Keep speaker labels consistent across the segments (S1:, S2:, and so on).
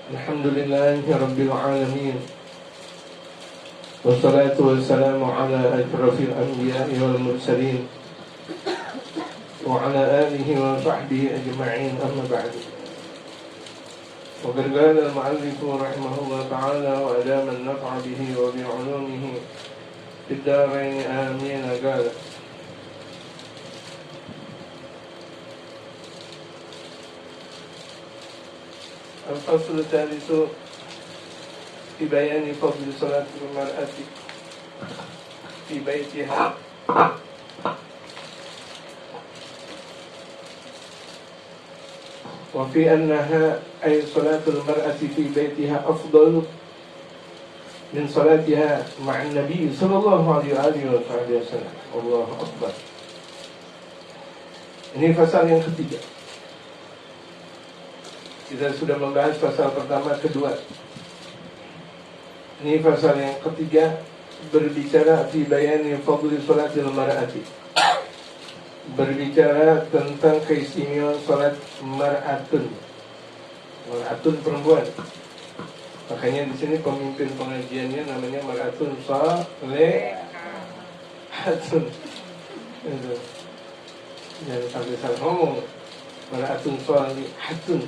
S1: Alhamdulillahi Rabbil Alamin. Wassalatu wassalamu ala ashrafil anbiya'i wal mursalin wa ala alihi wa sahbihi ajma'in, amma ba'du. Wa qala al-mu'allif rahimahullah ta'ala wa adama an-naf'a bihi wa bi'ulumihi fid darain amin. Qala الفصل الثالث في بيان فضل صلاة المرأة في بيتها. وفي أنها أي صلاة المرأة في بيتها أفضل من صلاتها مع النبي صلى الله عليه وسلم. الله أكبر. Ini pasal yang ketiga. Kita sudah membahas pasal pertama, kedua. Ini pasal yang ketiga, berbicara fi bayani fadli salatil mar'ati. Berbicara tentang keistimewaan salat mar'atun. Mar'atun perempuan. Makanya di sini pemimpin pengajiannya namanya mar'atun salehatun. Jangan sampai salah ngomong. Mar'atun salehatun.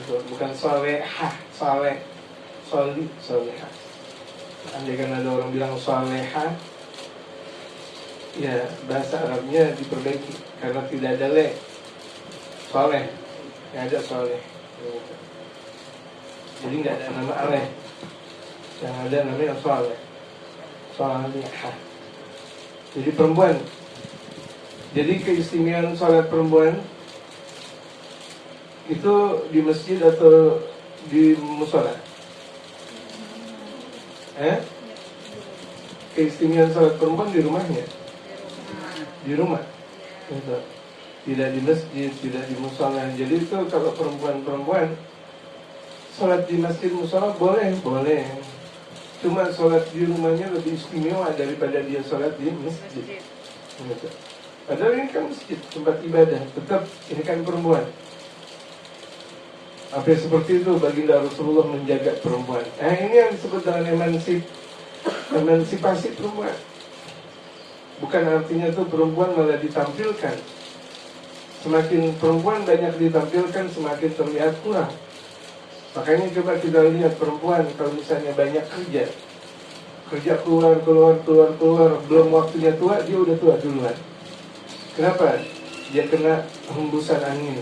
S1: Bukan salehah, saleh, soli, salehah. Andai kan ada orang bilang salehah, ya bahasa Arabnya diperbaiki karena tidak ada le, saleh, yang ada saleh. Jadi nggak ada nama aleh, yang ada namanya saleh, salehah. Jadi perempuan. Jadi keistimewaan salat perempuan itu di masjid atau di mushola? Keistimewaan salat perempuan di rumahnya? Di rumah. Tidak di masjid, tidak di mushola. Jadi itu kalau perempuan salat di masjid mushola boleh. Cuma salat di rumahnya lebih istimewa daripada dia salat di masjid. Padahal ini kan masjid, tempat ibadah. Tetap ini kan perempuan. Apa seperti itu baginda Rasulullah menjaga perempuan. Ini yang disebut dengan emansipasi perempuan. Bukan artinya itu perempuan malah ditampilkan. Semakin perempuan banyak ditampilkan, semakin terlihat kurang. Makanya coba kita lihat perempuan kalau misalnya banyak kerja keluar, belum waktunya tua, dia udah tua duluan. Kenapa? Dia kena hembusan angin,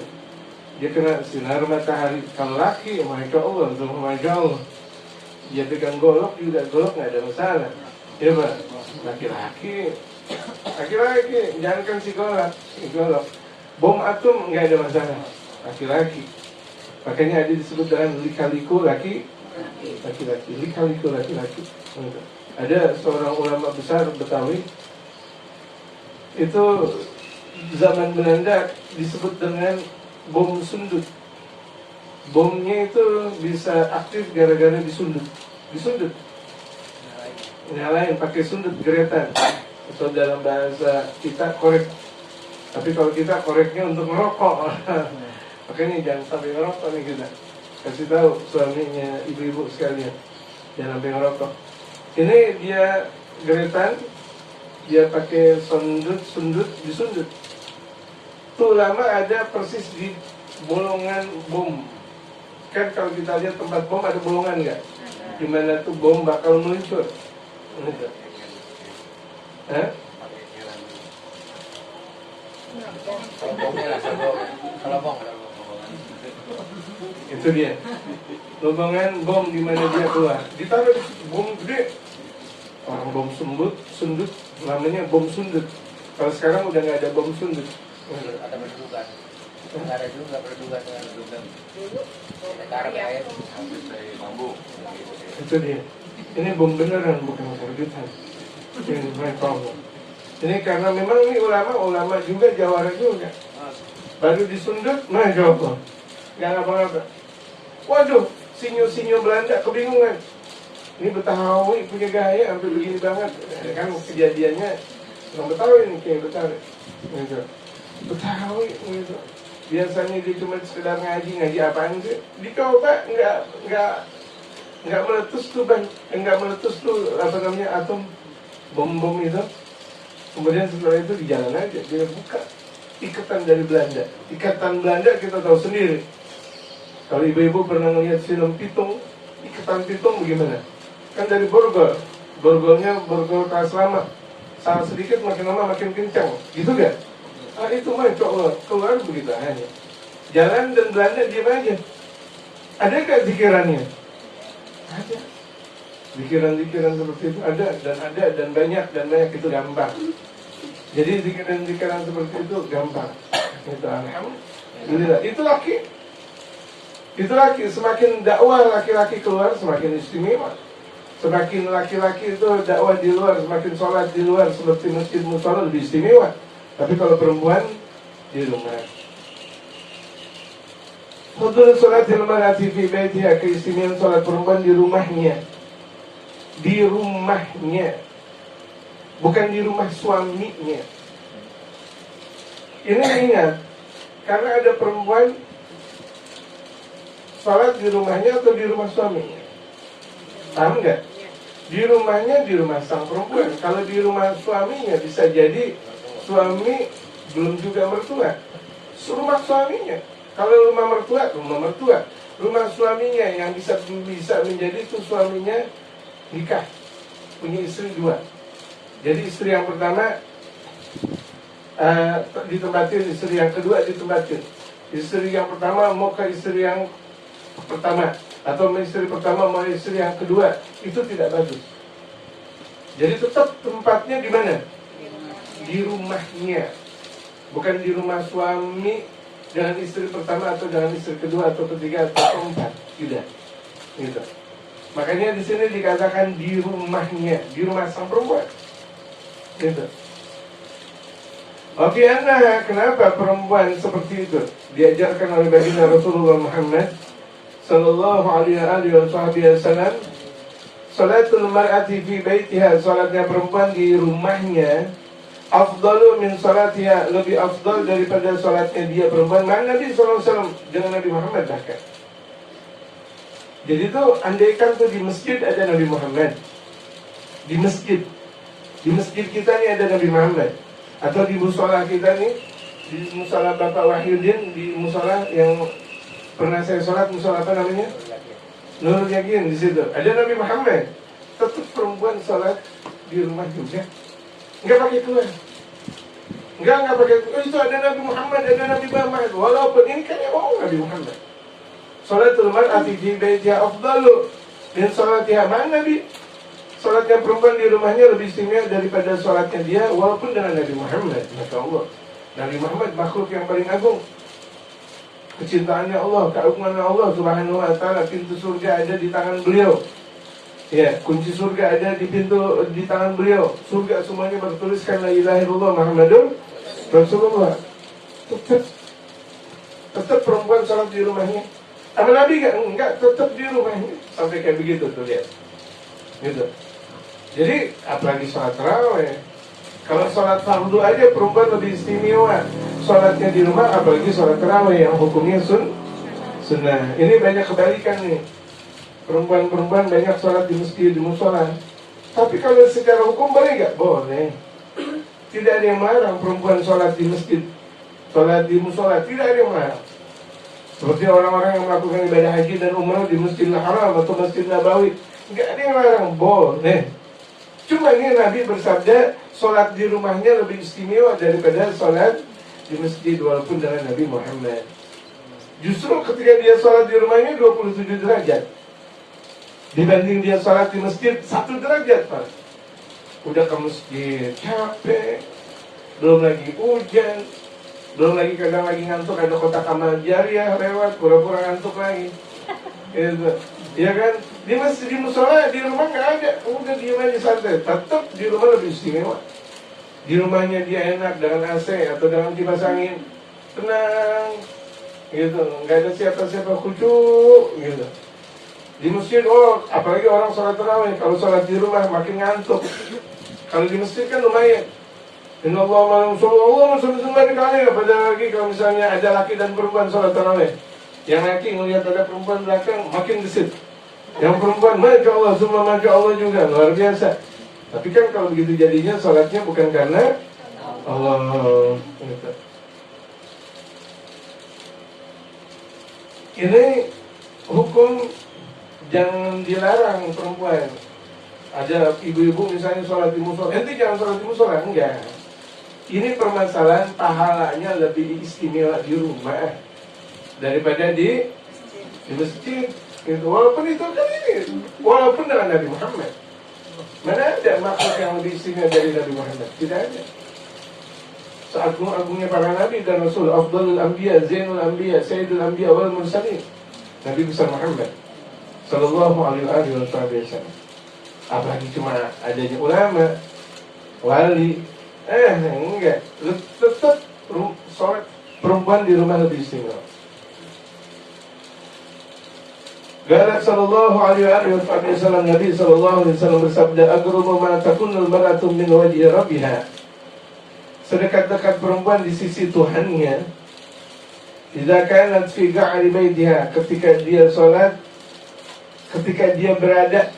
S1: dia kena sinar matahari. Kalau laki, Masya Allah, dia pegang golok juga, golok nggak ada masalah. Ya Pak, laki-laki, jangan kan si golok. Bom atom nggak ada masalah, laki-laki. Makanya ada disebut dengan lika-liku laki-laki. Ada seorang ulama besar Betawi, itu zaman Belanda disebut dengan bom sundut. Bomnya itu bisa aktif gara-gara disundut. Nyalain pakai sundut geretan. Atau dalam bahasa kita korek. Tapi kalau kita koreknya untuk ngerokok. Makanya jangan sampai ngerokok nih kita. Kasih tahu suaminya ibu-ibu sekalian, jangan sampai ngerokok. Ini dia geretan, dia pakai sundut, disundut. Tuh lama ada persis di bolongan bom. Kan kalau kita lihat tempat bom ada bolongan nggak? Dimana tuh bom bakal meluncur. Itu dia. Lubungan bom di mana dia keluar. Ditaruh di bom gede. Orang bom sundut, namanya bom sundut. Kalau sekarang udah nggak ada bom sundut.
S2: Ada berduga. Nggak ada juga berduga dengan berduga. Taruh air dari bambu.
S1: Itu dia. Ini bom beneran, bukan perdutan. Ini mereka. Ini karena memang ini ulama juga jawara juga. Baru disundut, Masya Allah, nggak ngapa-ngapa. Waduh, sinyo Belanda kebingungan. Ini Betawi punya gaya sampai begini banget. Kan kejadiannya orang Betawi ini kayak Betawi. Gitu. Betawi gitu. biasanya dia cuma sekedar ngaji apaan sih? Dicoba nggak meletus tuh nggak meletus tuh apa namanya atom bom itu. Kemudian setelah itu di jalan aja dia buka ikatan dari Belanda. Ikatan Belanda kita tahu sendiri. Kalau ibu-ibu pernah ngeliat film Pitung, ikatan Pitung bagaimana? Kan dari borgolnya borgol kelas lama. Salah sedikit makin lama makin kencang, gitu gak? Itu mah keluar begitu hanya. Jalan dan Belanda diam aja. Ada gak zikirannya? Ada. Zikiran-zikiran seperti itu ada dan banyak itu gampang. Jadi zikiran-zikiran seperti itu gampang. Itu alhamdulillah. Itu laki. Semakin dakwah laki-laki keluar semakin istimewa. Semakin laki-laki itu dakwah di luar, semakin sholat di luar seperti masjid mushola lebih istimewa. Tapi kalau perempuan di rumah. Fadhlu sholatil mar'ati fi baitiha, keistimewaan sholat perempuan di rumahnya. Di rumahnya. Bukan di rumah suaminya. Ini ingat, karena ada perempuan sholat di rumahnya atau di rumah suaminya. Paham nggak? Di rumahnya di rumah sang perempuan. Kalau di rumah suaminya bisa jadi suami belum juga mertua. Rumah suaminya. Kalau rumah mertua. Rumah suaminya yang bisa menjadi itu suaminya nikah, punya istri 2. Jadi istri yang pertama ditempatin, istri yang kedua ditempatin. Istri yang pertama mau ke istri yang pertama, atau istri pertama mau istri yang kedua, itu tidak bagus. Jadi tetap tempatnya di mana? Di rumahnya, bukan di rumah suami dengan istri pertama atau dengan istri kedua atau ketiga atau keempat, tidak. Gitu. Makanya di sini dikatakan di rumahnya, di rumah sang perempuan. Gitu. Oke, kenapa perempuan seperti itu diajarkan oleh baginda Rasulullah Muhammad sallallahu alaihi wasallam? Salatul mar'ati fi baitiha, salatnya perempuan di rumahnya afdalu min salatiha, lebih afdal daripada salatnya dia perempuan. Mana Nabi sallallahu alaihi wasallam dengan Nabi Muhammad bahkan. Jadi tuh andaikan tuh di masjid ada Nabi Muhammad, di masjid kita nih ada Nabi Muhammad, atau di musola kita nih, di musola Bapak Wahyudin, di musola yang pernah saya sholat, musola apa namanya? Nurul Yakin, di situ ada Nabi Muhammad, tetap perempuan sholat di rumah juga, nggak pakai keluar, nggak pakai. Itu ada Nabi Muhammad, ada Nabi Muhammad, walaupun ini kan yang ngomong Nabi Muhammad. Sholatul mar'ati fi baitiha afdalu min sholatiha ma'an Nabi. Sholatnya perempuan di rumahnya lebih istimewa daripada sholatnya dia walaupun dengan Nabi Muhammad. Masya Allah, Nabi Muhammad makhluk yang paling agung. Kecintaannya Allah, keagungannya Allah Subhanahu wa ta'ala. Pintu surga ada di tangan beliau. Ya, kunci surga ada di tangan beliau. Surga semuanya bertuliskan la ilaha illallah Muhammadur Rasulullah. Tetap perempuan sholat di rumahnya. Sama Nabi enggak, tetap di rumahnya. Sampai kayak begitu tuh lihat. Gitu. Jadi apalagi sholat tarawih. Kalau sholat fardu aja perempuan lebih istimewa sholatnya di rumah, apalagi sholat tarawih yang hukumnya sunnah. Ini banyak kebalikan nih. Perempuan-perempuan banyak sholat di masjid, di musola. Tapi kalau secara hukum boleh nggak? Boleh. Tidak ada yang melarang perempuan sholat di masjid, sholat di musola. Tidak ada yang melarang. Seperti orang-orang yang melakukan ibadah haji dan umrah di Masjidil Haram atau Masjid Nabawi, nggak ada yang melarang, boleh. Cuma ini Nabi bersabda, sholat di rumahnya lebih istimewa daripada sholat di masjid walaupun dengan Nabi Muhammad. Justru ketika dia sholat di rumahnya 27 derajat dibanding dia sholat di masjid 1 derajat, Pak. Udah ke masjid capek, belum lagi hujan, belum lagi kadang lagi ngantuk, ada kotak amal jariah lewat, pura-pura ngantuk lagi. Gitu. Ya kan? Di masjid, di musola, di rumah nggak ada, udah diem aja santai. Tetap di rumah lebih istimewa. Di rumahnya dia enak dengan AC atau dengan kipas angin, tenang, gitu. Nggak ada siapa-siapa khusyuk, gitu. Di masjid, apalagi orang sholat tarawih, kalau sholat di rumah makin ngantuk. Kalau di masjid kan lumayan. Inna Allah malam sembahyang kali. Pada lagi kalau misalnya ada laki dan perempuan sholat tarawih, yang laki melihat ada perempuan belakang makin gesit. Yang perempuan, Masya Allah, semua Masya Allah juga, luar biasa. Tapi kan kalau begitu jadinya sholatnya bukan karena Allah. Ini hukum jangan dilarang perempuan. Ada ibu-ibu misalnya sholat di musola, ente jangan sholat di musola, enggak. Ini permasalahan pahalanya lebih istimewa di rumah daripada di masjid. Gitu. Walaupun itu kan ini, walaupun dengan Nabi Muhammad, mana ada makhluk yang lebih istimewa dari Nabi Muhammad? Tidak ada. Seagung-agungnya para Nabi dan Rasul, Afdalul Anbiya, Zainul Anbiya, Sayyidul Anbiya wal Mursalin, Nabi besar Muhammad Sallallahu alaihi wasallam. Apalagi cuma adanya ulama, wali, enggak. Tetap sholat perempuan di rumah lebih istimewa. Galak sallallahu alaihi wasallam, Nabi sallallahu alaihi wasallam bersabda, "Aqrabu ma takunul mar'atu min wajhi rabbiha." Sedekat-dekat perempuan di sisi Tuhannya, idza kanat fi ga'ri baitiha, ketika dia salat, ketika dia berada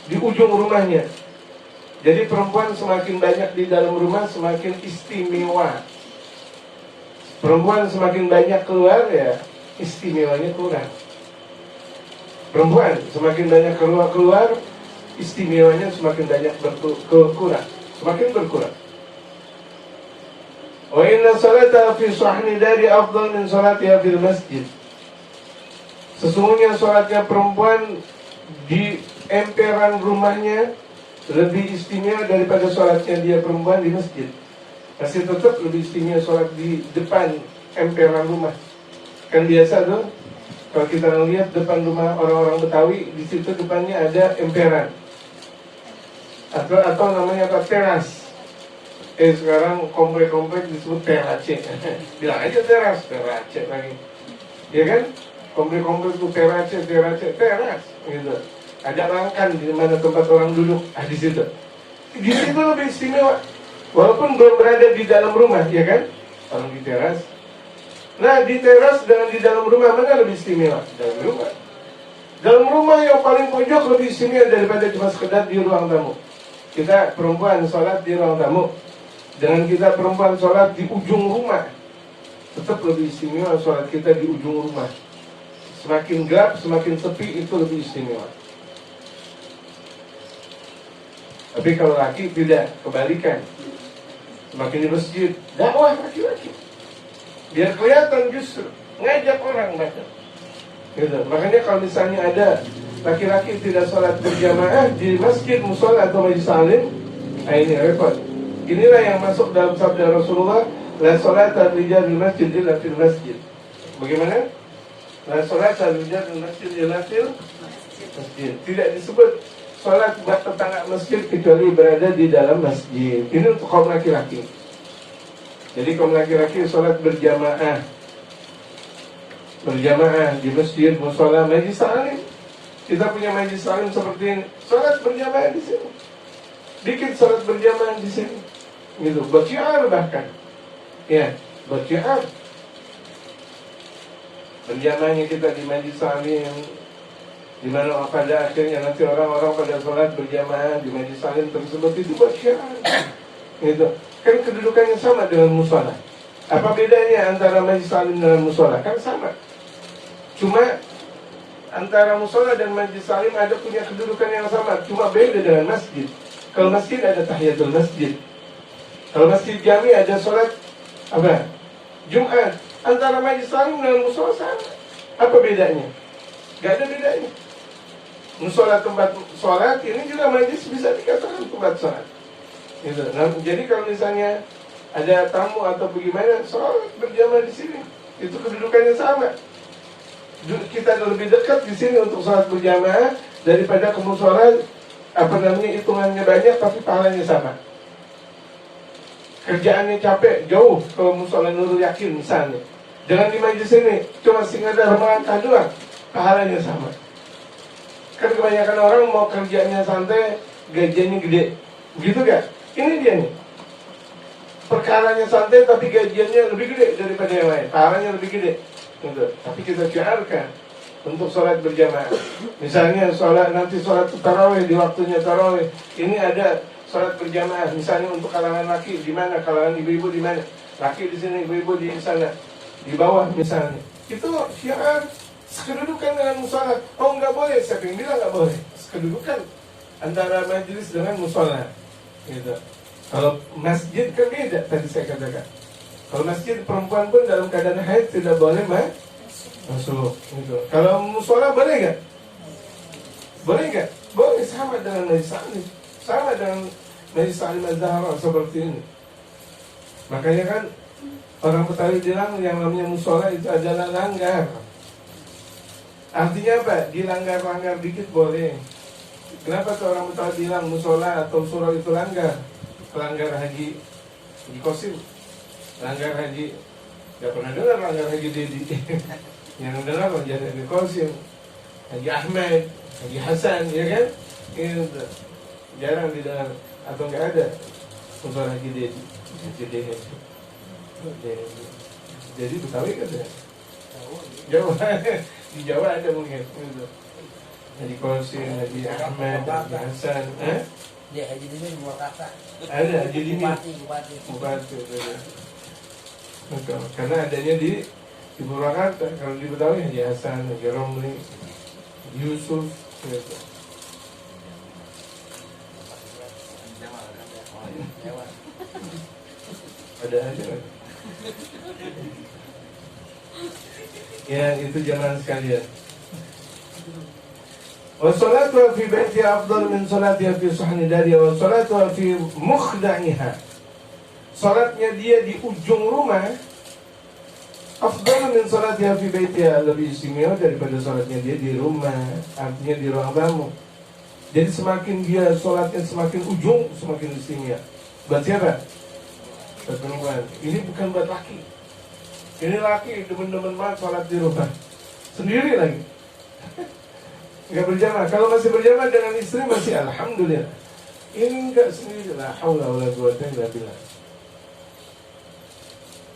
S1: di ujung rumahnya. Jadi perempuan semakin banyak di dalam rumah semakin istimewa. Perempuan semakin banyak keluar, ya istimewanya kurang. Perempuan semakin banyak keluar, istimewanya semakin banyak berkurang, semakin berkurang. Wa inna salata fi sahni dari afdal min salatiha fil masjid. Sesungguhnya salatnya perempuan di emperan rumahnya lebih istimewa daripada salatnya dia perempuan di masjid. Masih tetap lebih istimewa salat di depan emperan rumah. Kan biasa tuh, kalau kita lihat depan rumah orang-orang Betawi, di situ depannya ada emperan. Atau namanya apa? Teras. Sekarang komplek-komplek disebut terace. Bilang aja teras lagi. Ya kan? Komplek-komplek itu teras gitu. Ada rangkan di mana tempat orang duduk, di situ. Di situ lebih istimewa. Walaupun belum berada di dalam rumah, ya kan? Orang di teras. Nah, di teras dengan di dalam rumah mana lebih istimewa? Dalam rumah. Dalam rumah yang paling pojok lebih istimewa daripada cuma sekedar di ruang tamu. Kita perempuan sholat di ruang tamu, dengan kita perempuan sholat di ujung rumah, tetap lebih istimewa sholat kita di ujung rumah. Semakin gelap, semakin sepi, itu lebih istimewa. Tapi kalau laki tidak, kebalikan. Semakin di masjid, dakwah laki-laki, biar kelihatan justru ngajak orang baca. Gitu. Makanya kalau misalnya ada laki-laki tidak sholat berjamaah di masjid, musola atau majlis alim, ini repot. Inilah yang masuk dalam sabda Rasulullah, la sholata rijal di masjid illa fil masjid. Bagaimana? La sholata rijal di masjid illa fil masjid. Tidak disebut sholat buat tetangga masjid kecuali berada di dalam masjid. Ini untuk kaum laki-laki. Jadi kaum laki-laki sholat berjamaah di masjid, musola, majlis alim. Kita punya majlis alim seperti ini, sholat berjamaah di sini. Dikit sholat berjamaah di sini. Gitu, buat syiar bahkan. Ya, buat syiar. Berjamaahnya kita di majlis alim, di mana pada akhirnya nanti orang-orang pada sholat berjamaah di majlis alim tersebut, itu buat syiar. Gitu. Kan kedudukannya sama dengan musola. Apa bedanya antara majlis alim dengan musola? Kan sama. Cuma antara musola dan majlis alim ada punya kedudukan yang sama, cuma beda dengan masjid. Kalau masjid ada tahiyatul masjid. Kalau masjid jami ada sholat apa? Jumat. Antara majlis alim dengan musola sama. Apa bedanya? Gak ada bedanya. Musola tempat sholat, ini juga majlis bisa dikatakan tempat sholat. Gitu. Nah, jadi kalau misalnya ada tamu atau bagaimana, sholat berjamaah di sini, itu kedudukannya sama. Kita lebih dekat di sini untuk sholat berjamaah daripada ke musola, hitungannya banyak tapi pahalanya sama. Kerjaannya capek, jauh ke musola Nurul Yakin misalnya. Jangan di majlis ini, cuma singgah melangkah doang, pahalanya sama. Kan kebanyakan orang mau kerjanya santai, gajinya gede, begitu gak? Ini dia nih. perkaranya santai tapi gajiannya lebih gede daripada yang lain, pahalanya lebih gede gitu. Tapi kita syiarkan untuk sholat berjamaah. Misalnya nanti sholat tarawih di waktunya tarawih, ini ada sholat berjamaah. Misalnya untuk kalangan laki di mana, kalangan ibu-ibu di mana, laki di sini, ibu-ibu di sana, di bawah misalnya. Itu syiar sekedudukan dengan musola. Oh nggak boleh, siapa yang bilang nggak boleh? Sekedudukan antara majelis dengan musola. Gitu. Kalau masjid kan beda, tadi saya katakan. Kalau masjid perempuan pun dalam keadaan haid tidak boleh masuk. Gitu. Kalau musola boleh nggak? Boleh nggak? Boleh, sama dengan Majlis Salim, sama dengan Majlis Salim Az-Zahra seperti ini. Makanya kan orang Betawi bilang yang namanya musola itu adalah langgar. Artinya apa? Dilanggar-langgar dikit boleh. Kenapa tuh orang Betawi bilang musola atau surau itu langgar? Langgar haji Qasim, langgar haji, gak pernah dengar langgar haji Dedi. Yang dengar Haji Qasim, Haji Ahmed, Haji Hasan, ya kan? Gitu. Jarang didengar atau nggak ada untuk Haji Dedi. Jadi Betawi kan ya? Jawa, di Jawa ada mungkin. Gitu. Haji Qasim, Haji Ahmed, Haji Hasan,
S2: Dia haji ini dua kata.
S1: ada jadi
S2: Bupati.
S1: betul. Karena adanya di Purwakarta. Kalau di Betawi Haji Hasan, Haji Romli, Yusuf, gitu. Ada aja kan? Ya itu jangan sekalian. Wassalatu fi baiti afdal min salatiha fi sahni dariha wa salatu fi mukhda'iha. Salatnya dia di ujung rumah afdal min salatiha fi baitiha, lebih istimewa daripada salatnya dia di rumah, artinya di ruang tamu. Jadi semakin dia salatnya semakin ujung, semakin istimewa. Buat siapa? Buat perempuan. Ini bukan buat laki. Ini laki demen-demen banget salat di rumah sendiri lagi. Enggak berjamaah. Kalau masih berjamaah dengan istri masih alhamdulillah. Ini enggak sendiri, la haula wala quwwata illa billah.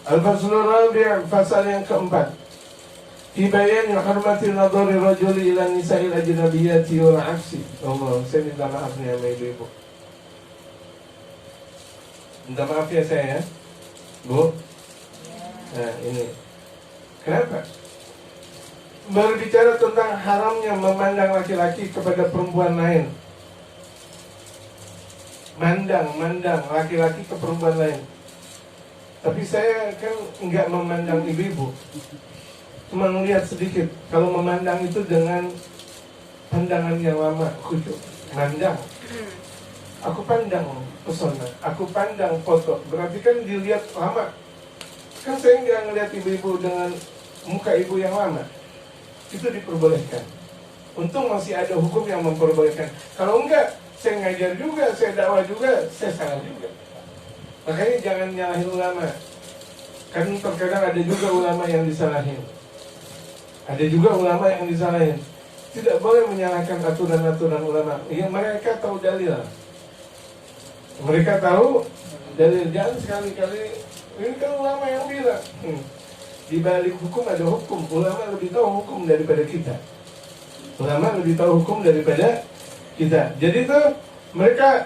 S1: Al-faslur rabi', fasal yang keempat. Fi bayan hurmati nadhari rajuli ila nisa'il ajnabiyyati wal 'aksi. Allah, saya minta maaf nih sama ibu-ibu. Minta maaf ya saya ya. Bu. Nah, ini. Kenapa? Berbicara tentang haramnya memandang laki-laki kepada perempuan lain. Mandang laki-laki ke perempuan lain. Tapi saya kan enggak memandang ibu-ibu, cuma melihat sedikit. Kalau memandang itu dengan pandangan yang lama, khusyuk. Mandang, aku pandang pesona, aku pandang foto, berarti kan dilihat lama. Kan saya enggak ngelihat ibu-ibu dengan muka ibu yang lama. Itu diperbolehkan. Untung masih ada hukum yang memperbolehkan. Kalau enggak, saya ngajar juga, saya dakwah juga, saya salah juga. Makanya jangan nyalahin ulama. Kan terkadang ada juga ulama yang disalahin. Ada juga ulama yang disalahin. Tidak boleh menyalahkan aturan-aturan ulama. Yang mereka tahu dalil. Mereka tahu dalil. Jangan sekali-kali, ini kan ulama yang bilang. Di balik hukum ada hukum. Ulama lebih tahu hukum daripada kita. Ulama lebih tahu hukum daripada kita. Jadi itu mereka,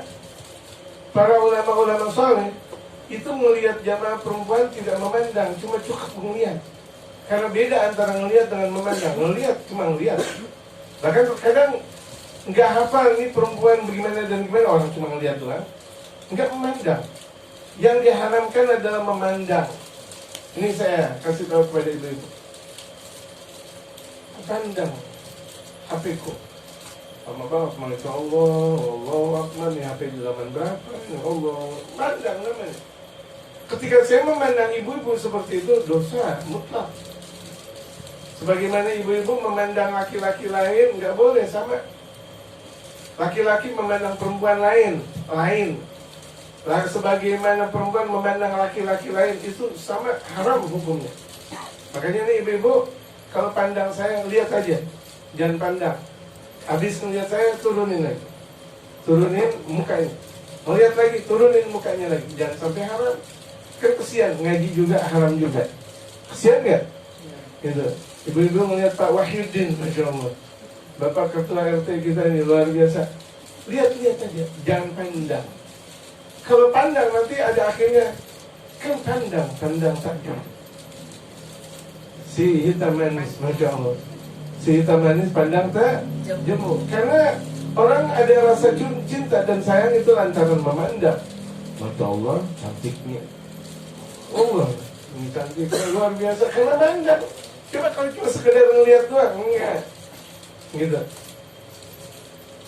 S1: para ulama-ulama saleh itu melihat jamaah perempuan tidak memandang, cuma cukup melihat. Karena beda antara melihat dengan memandang. Melihat cuma melihat. Bahkan kadang nggak hafal ini perempuan bagaimana dan gimana, orang cuma melihat doang. Nggak memandang. Yang diharamkan adalah memandang. Ini saya kasih tahu kepada ibu-ibu. Pandang HP-ku. Lama banget, Masya Allah, Allah Akbar, nih HP di zaman berapa? Ya Allah, pandang namanya. Ketika saya memandang ibu-ibu seperti itu, dosa mutlak. Sebagaimana ibu-ibu memandang laki-laki lain, nggak boleh sama. Laki-laki memandang perempuan lain. Sebagaimana perempuan memandang laki-laki lain, itu sama, haram hukumnya. Makanya nih ibu-ibu, kalau pandang saya, lihat aja, jangan pandang. Habis melihat saya, turunin lagi, turunin mukanya. Melihat lagi, turunin mukanya lagi. Jangan sampai haram. Kan kesian, ngaji juga haram juga. Kesian nggak? Gitu. Ibu-ibu melihat Pak Wahyudin, Masya Allah, Bapak Ketua RT kita ini luar biasa. Lihat-lihat aja, jangan pandang. Kalau pandang nanti ada akhirnya, kan pandang tajam. Si hitam manis, Masya Allah. Si hitam manis pandang tak jemu. Karena orang ada rasa cinta dan sayang itu lantaran memandang. Masya Allah, cantiknya. Allah, ini cantiknya luar biasa. Karena pandang. Coba kalau cuma sekedar ngeliat doang, enggak. Gitu.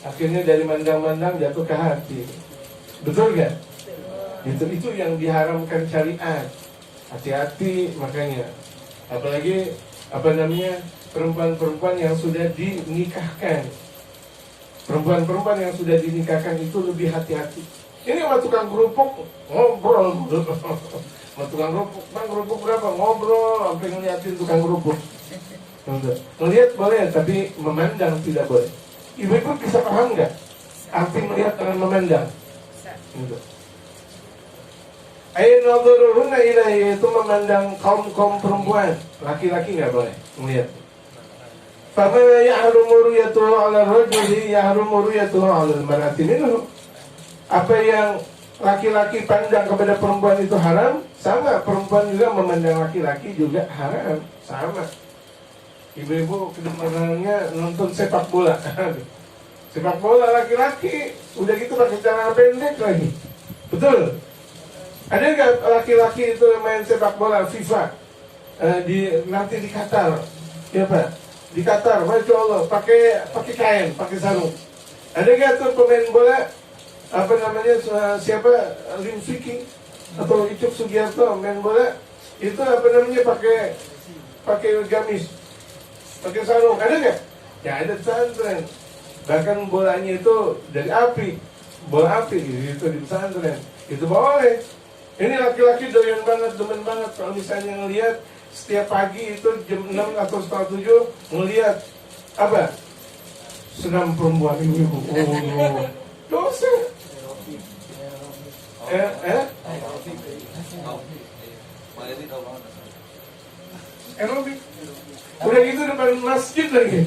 S1: Akhirnya dari mandang-mandang jatuh ke hati. Betul gak? Itu yang diharamkan syariat. Hati-hati makanya. Apalagi perempuan-perempuan yang sudah dinikahkan. Perempuan-perempuan yang sudah dinikahkan itu lebih hati-hati. Ini sama tukang kerupuk ngobrol. Sama tukang kerupuk, bang kerupuk berapa? Ngobrol sampai ngeliatin tukang kerupuk. Melihat boleh, tapi memandang tidak boleh. Ibu-ibu bisa paham nggak arti melihat dengan memandang? Ayyaduruna ilaihi, itu memandang kaum perempuan. Laki-laki nggak boleh melihat. Fama yahrumu ru'yatuhu 'ala rajuli yahrumu ru'yatuhu 'ala al-mar'ati minhu. Apa yang laki-laki pandang kepada perempuan itu haram, sama perempuan juga memandang laki-laki juga haram, sama. Ibu-ibu kedepanannya nonton sepak bola. Sepak bola laki-laki udah gitu pakai celana pendek lagi. Betul? Ada nggak laki-laki itu main sepak bola FIFA nanti di Qatar? Ya Pak, di Qatar, Masya Allah, pakai kain, pakai sarung. Ada nggak tuh pemain bola siapa, Lim Swicking atau Icuk Sugiarto main bola itu pakai gamis, pakai sarung? Ada nggak? Ya ada pesantren. Bahkan bolanya itu dari api, bola api gitu di pesantren. Itu boleh. Ini laki-laki doyan banget, demen banget kalau misalnya ngelihat setiap pagi itu jam 6 atau setengah 7 ngelihat apa? Senam perempuan ini. Oh, dosa. Aerobik. Udah gitu depan masjid lagi.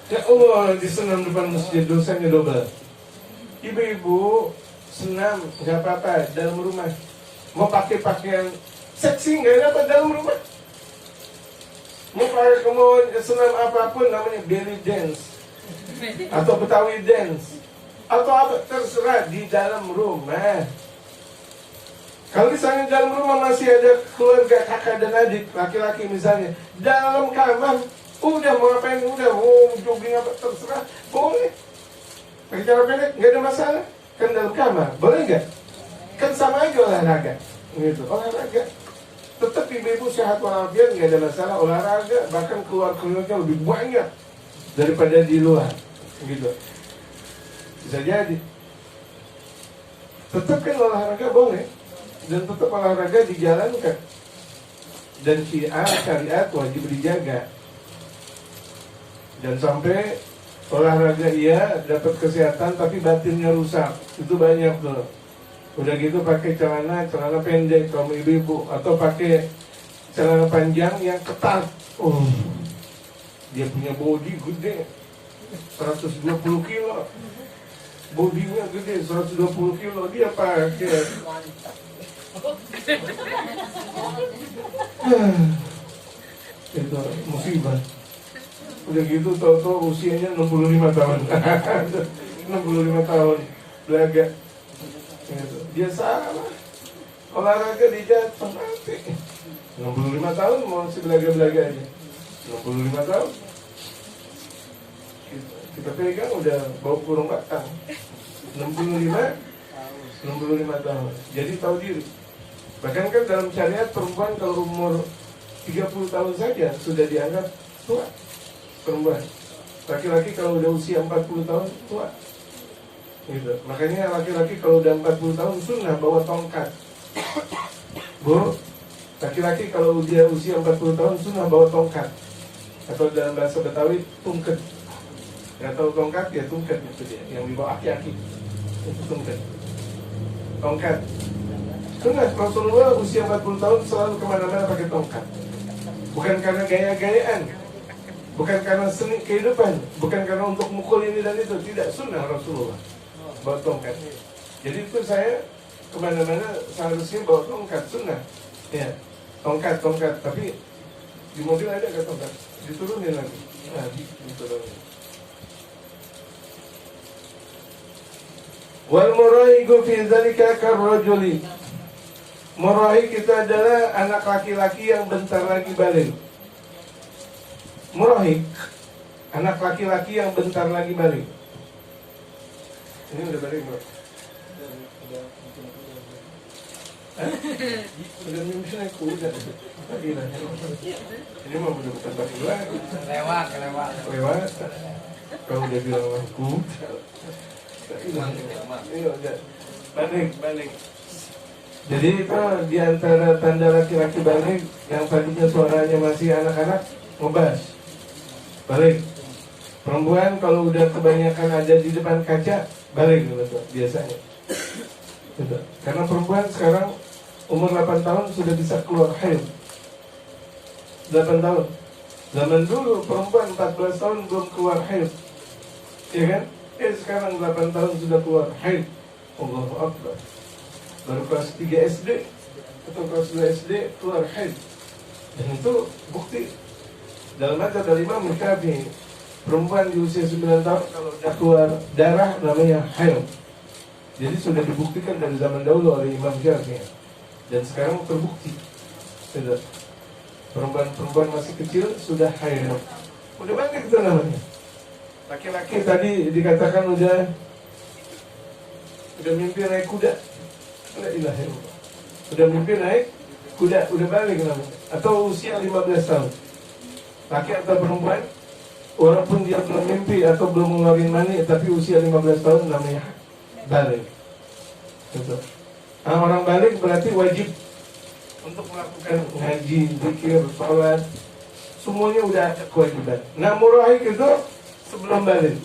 S1: Ya Allah, disenam depan masjid, dosanya double. Ibu-ibu senam nggak apa-apa dalam rumah. Mau pakai pakaian seksi nggak dapat dalam rumah. Mau senam apapun namanya belly dance atau Betawi dance atau apa terserah di dalam rumah. Kalau misalnya dalam rumah masih ada keluarga kakak dan adik laki-laki misalnya, dalam kamar udah mau ngapain, udah mau jogging apa terserah, boleh. Pakai cara pendek nggak ada masalah. Kan dalam kamar, boleh nggak? Kan sama aja olahraga, gitu. Olahraga, tetap ibu-ibu sehat walafiat, nggak ada masalah. Olahraga, bahkan keluar-keluarnya lebih banyak daripada di luar, gitu. Bisa jadi. Tetap kan olahraga boleh, dan tetap olahraga dijalankan. Dan syariat wajib dijaga. Dan sampai olahraga iya dapat kesehatan tapi batinnya rusak, itu banyak tuh. Udah gitu pakai celana pendek kaum ibu-ibu atau pakai celana panjang yang ketat. Dia punya body gede 120 kilo, bodinya gede 120 kilo, dia pakai itu musibah. Udah gitu tau-tau usianya 65 tahun 65 tahun belaga gitu. Dia salah olahraga dijatuh mati 65 tahun mau si belaga-belaga aja 65 tahun kita pegang udah bau kurung batang 65 tahun. Jadi tahu diri. Bahkan kan dalam syariat perempuan kalau umur 30 tahun saja sudah dianggap tua. Perempuan, laki-laki kalau udah usia 40 tahun tua, gitu. Makanya laki-laki kalau udah 40 tahun sunnah bawa tongkat. Bu, laki-laki kalau dia usia 40 tahun sunnah bawa tongkat. Atau dalam bahasa Betawi tungket. Gak tahu tongkat ya tungket itu dia, yang dibawa aki-aki itu tungket. Tongkat. Sunnah Rasulullah usia 40 tahun selalu kemana-mana pakai tongkat. Bukan karena gaya-gayaan, bukan karena seni kehidupan, bukan karena untuk mukul ini dan itu. Tidak, sunnah Rasulullah bawa tongkat. Jadi itu saya kemana-mana seharusnya bawa tongkat, sunnah. Ya, tongkat. Tapi di mobil ada nggak tongkat? Diturunin lagi. Nah, diturunin. Wal muraiqu fi dzalika karrajuli. Muraih itu adalah anak laki-laki yang bentar lagi balik. Muraih, anak laki-laki yang bentar lagi balik. Ini udah balik bro? Udah mimpi aku udah. Ini mah udah bukan balik lagi. Lewat. Kalau udah bilang aku. Iya udah. Balik. Jadi itu diantara tanda laki-laki balik yang tadinya suaranya masih anak-anak ngebas balik. Perempuan kalau udah kebanyakan ada di depan kaca balik gitu biasanya. Gitu. Karena perempuan sekarang umur 8 tahun sudah bisa keluar haid. 8 tahun. Zaman dulu perempuan 14 tahun belum keluar haid. Ya kan? Sekarang 8 tahun sudah keluar haid. Allahu Akbar. Baru kelas 3 SD atau kelas 2 SD keluar haid. Dan itu bukti dalam mazhab Imam Syafi'i, perempuan di usia 9 tahun kalau sudah keluar darah namanya haid. Jadi sudah dibuktikan dari zaman dahulu oleh Imam Syafi'i. Dan sekarang terbukti sudah perempuan masih kecil sudah haid. Udah banyak itu namanya. Laki-laki tadi dikatakan udah mimpi naik kuda. La ilaha illallah. Udah mimpi naik kuda, udah balik namanya. Atau usia 15 tahun. Laki atau perempuan, walaupun dia belum mimpi atau belum ngeluarin mani, tapi usia 15 tahun namanya balik. Gitu. Nah, orang balik berarti wajib untuk melakukan ngaji, zikir, sholat. Semuanya udah ada kewajiban. Nah, muraih itu sebelum balik.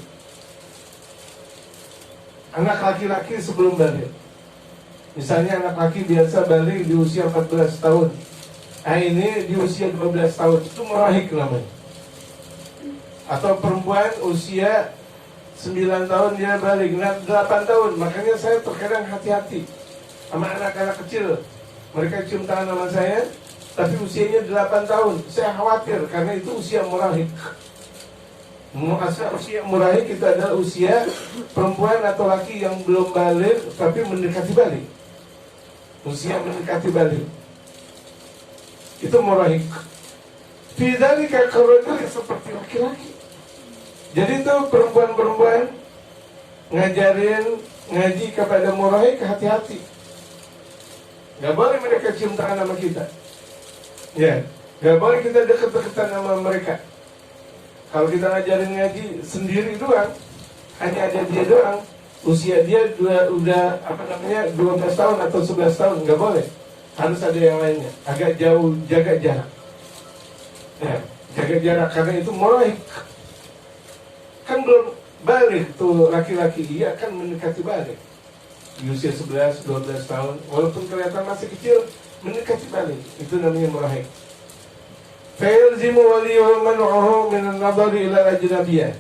S1: Anak laki-laki sebelum balik. Misalnya anak laki biasa balik di usia 14 tahun. Nah ini di usia 12 tahun. Itu murahik namanya. Atau perempuan usia 9 tahun dia balik. Nah 8 tahun. Makanya saya terkadang hati-hati sama anak-anak kecil. Mereka cium tangan sama saya, tapi usianya 8 tahun. Saya khawatir karena itu usia murahik. Usia murahik itu adalah usia perempuan atau laki yang belum balik tapi mendekati balik. Usia mendekati balik. Itu murahik. Fidzalika karrajul seperti laki-laki. Jadi itu perempuan-perempuan ngaji kepada murahik, hati-hati. Gak boleh mereka cium tangan sama kita. Ya, gak boleh kita deket-deketan sama mereka. Kalau kita ngajarin ngaji sendiri doang, hanya ada dia doang, usia dia udah 12 tahun atau 11 tahun, nggak boleh. Harus ada yang lainnya. Agak jauh, jaga jarak. Ya, jaga jarak karena itu muraih. Kan belum balik tuh laki-laki, iya kan mendekati balik. Di usia 11, 12 tahun, walaupun kelihatan masih kecil, mendekati balik. Itu namanya muraih. Fayalzimu waliyuhu man'uhu minan nadhari ila ajnabiyah.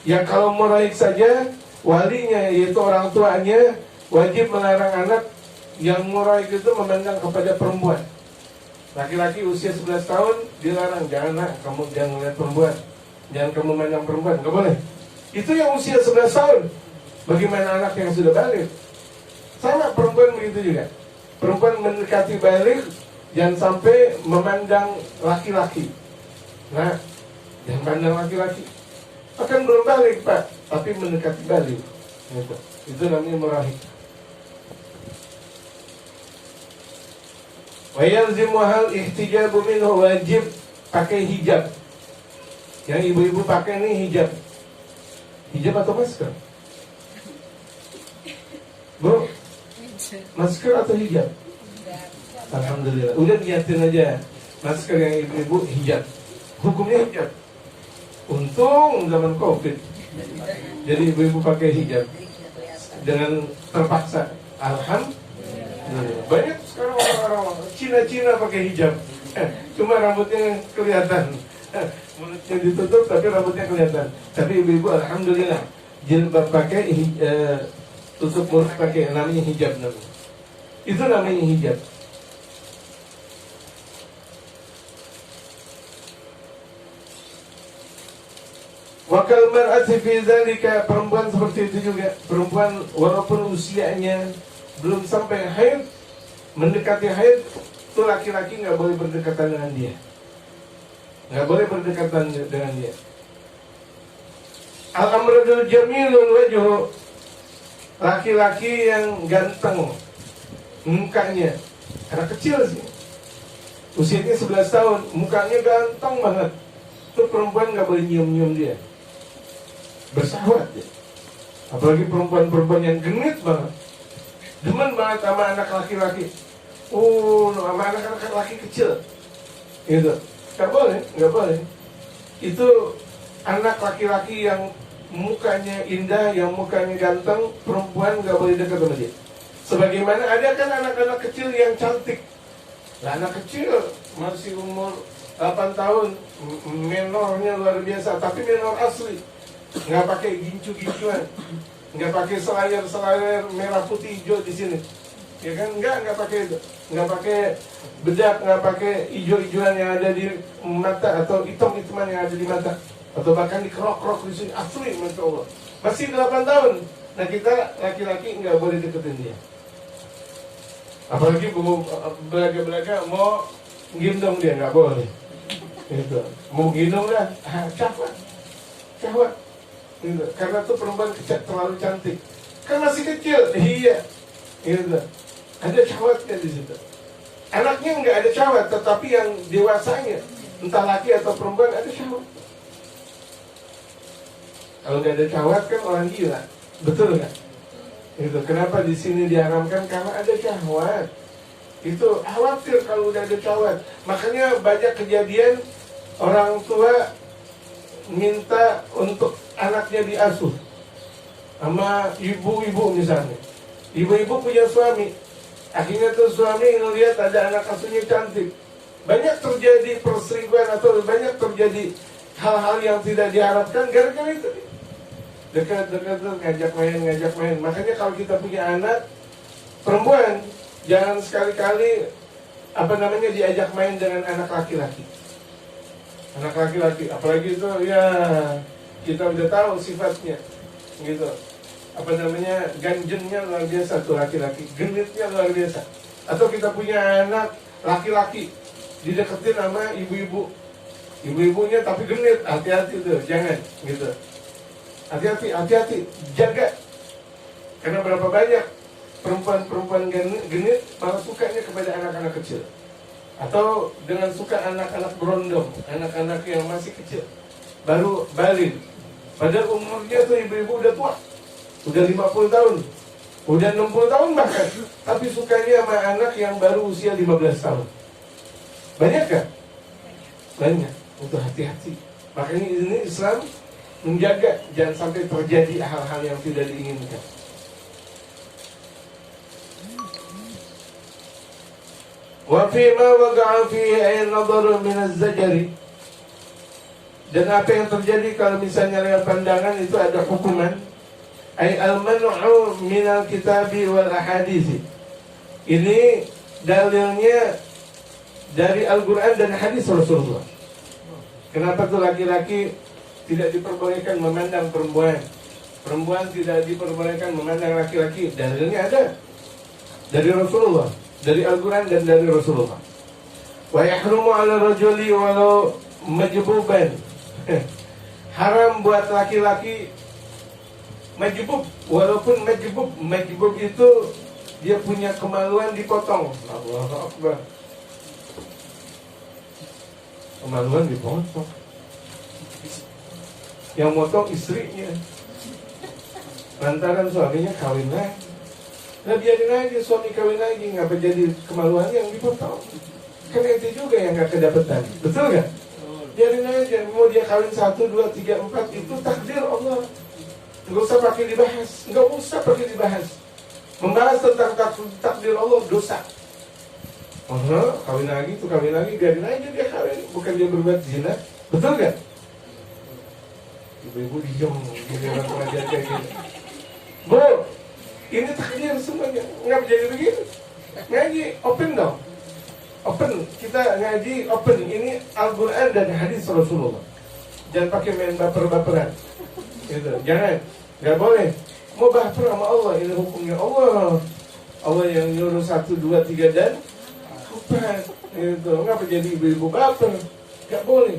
S1: Ya kalau muraih saja, walinya yaitu orang tuanya wajib melarang anak yang muraih itu memandang kepada perempuan. Laki-laki usia 11 tahun dilarang, jangan kamu jangan melihat perempuan, jangan kamu memandang perempuan, nggak boleh. Itu yang usia 11 tahun. Bagaimana anak yang sudah balik? Sama perempuan begitu juga. Perempuan mendekati balik, jangan sampai memandang laki-laki. Nah, jangan pandang laki-laki. Akan belum balik Pak, tapi mendekati balik. Itu namanya muraih. Wa yalzimu hal ihtijabu minhu, wajib pakai hijab. Yang ibu-ibu pakai ini hijab. Hijab atau masker? Bu, masker atau hijab? Alhamdulillah. Udah niatin aja masker yang ibu-ibu hijab. Hukumnya hijab. Untung zaman Covid. Jadi ibu-ibu pakai hijab dengan terpaksa. Alhamdulillah. Banyak sekarang orang-orang Cina-Cina pakai hijab, cuma rambutnya kelihatan, mulutnya ditutup tapi rambutnya kelihatan. Tapi ibu-ibu alhamdulillah jilbab pakai, tutup mulut pakai, namanya hijab namanya. Itu namanya hijab. Wakal mar'ati fi dzalika, perempuan seperti itu juga. Perempuan walaupun usianya belum sampai haid, mendekati haid, itu laki-laki nggak boleh berdekatan dengan dia. Nggak boleh berdekatan dengan dia. Al-amradul jamilul wajhu, laki-laki yang ganteng mukanya, anak kecil sih, usianya 11 tahun, mukanya ganteng banget, itu perempuan nggak boleh nyium-nyium dia, bersahwat dia. Apalagi perempuan-perempuan yang genit banget, demen banget sama anak laki-laki, sama anak-anak laki kecil, gitu. Nggak boleh, nggak boleh. Itu anak laki-laki yang mukanya indah, yang mukanya ganteng, perempuan nggak boleh dekat sama dia. Sebagaimana ada kan anak-anak kecil yang cantik. Nah, anak kecil masih umur 8 tahun, menornya luar biasa, tapi menor asli, nggak pakai gincu-gincuan, nggak pakai selayar merah putih hijau di sini, ya kan? Nggak pakai itu, nggak pakai bedak, nggak pakai hijau-hijauan yang ada di mata atau hitam-hitaman yang ada di mata, atau bahkan dikerok-kerok di sini, asli, masya Allah. Masih 8 tahun. Nah, kita laki-laki nggak boleh deketin dia. Apalagi belaga-belaga mau gendong dia, nggak boleh. Itu mau gendong dah, syahwat. Gitu. Karena tuh perempuan terlalu cantik, kan masih kecil, iya. Gitu. Ada syahwatnya di situ. Anaknya nggak ada syahwat, tetapi yang dewasanya, entah laki atau perempuan, ada syahwat. Kalau nggak ada syahwat kan orang gila, betul nggak? Itu kenapa di sini diharamkan, karena ada syahwat. Itu khawatir kalau udah ada syahwat. Makanya banyak kejadian orang tua minta untuk anaknya diasuh sama ibu-ibu misalnya. Ibu-ibu punya suami, akhirnya tuh suami ngelihat ada anak asuhnya cantik. Banyak terjadi perselingkuhan atau banyak terjadi hal-hal yang tidak diharapkan gara-gara itu. Dekat tuh ngajak main. Makanya kalau kita punya anak perempuan, jangan sekali-kali diajak main dengan anak laki-laki. Anak laki-laki, apalagi itu ya kita udah tahu sifatnya, gitu. Ganjennya luar biasa tuh laki-laki, genitnya luar biasa. Atau kita punya anak laki-laki, dideketin sama ibu-ibu, ibu-ibunya tapi genit, hati-hati tuh, jangan, gitu. Hati-hati, jaga. Karena berapa banyak perempuan-perempuan genit malah sukanya kepada anak-anak kecil, atau dengan suka anak-anak berondong, anak-anak yang masih kecil, baru balik. Padahal umurnya tuh ibu-ibu udah tua, udah 50 tahun, udah 60 tahun bahkan, tapi sukanya sama anak yang baru usia 15 tahun. Banyak gak? Banyak. Untuk hati-hati. Makanya ini Islam menjaga jangan sampai terjadi hal-hal yang tidak diinginkan. Wa fima waqa'a fihi ay nadhar min az-zajri. Dan apa yang terjadi kalau misalnya lewat pandangan itu ada hukuman, ay al-man'u min al-kitabi wal ahadits. Ini dalilnya dari Al-Qur'an dan hadis Rasulullah. Kenapa tuh laki-laki tidak diperbolehkan memandang perempuan, perempuan tidak diperbolehkan memandang laki-laki? Dalilnya ada dari Rasulullah, dari Al-Quran dan dari Rasulullah. Wa yahrumu ala rajuli walau majbuban. Haram buat laki-laki majbub, walaupun majbub itu dia punya kemaluan dipotong. Allahu Akbar. Kemaluan dipotong. Yang motong istrinya, lantaran suaminya kawin lagi. Nah biarin aja suami kawin lagi, ngapa jadi kemaluan yang dipotong? Kan itu juga yang gak kedapetan, betul gak? Biarin aja, mau dia kawin 1, 2, 3, 4, itu takdir Allah. Gak usah pakai dibahas, gak usah pakai dibahas. Membahas tentang takdir Allah dosa. Kawin lagi, biarin aja dia kawin, bukan dia berbuat zina, betul gak? Ibu-ibu diem, jadi orang pengajar kayak gini. Bu, ini takdir semuanya, nggak jadi begini. Ngaji, open dong. Open, kita ngaji open. Ini Al-Quran dan hadis Rasulullah. Jangan pakai main baper-baperan. Gitu. Jangan, nggak boleh. Mau baper sama Allah, ini hukumnya Allah. Allah yang nyuruh 1, 2, 3 dan 4. Gitu. Ngapa jadi ibu-ibu baper? Nggak boleh.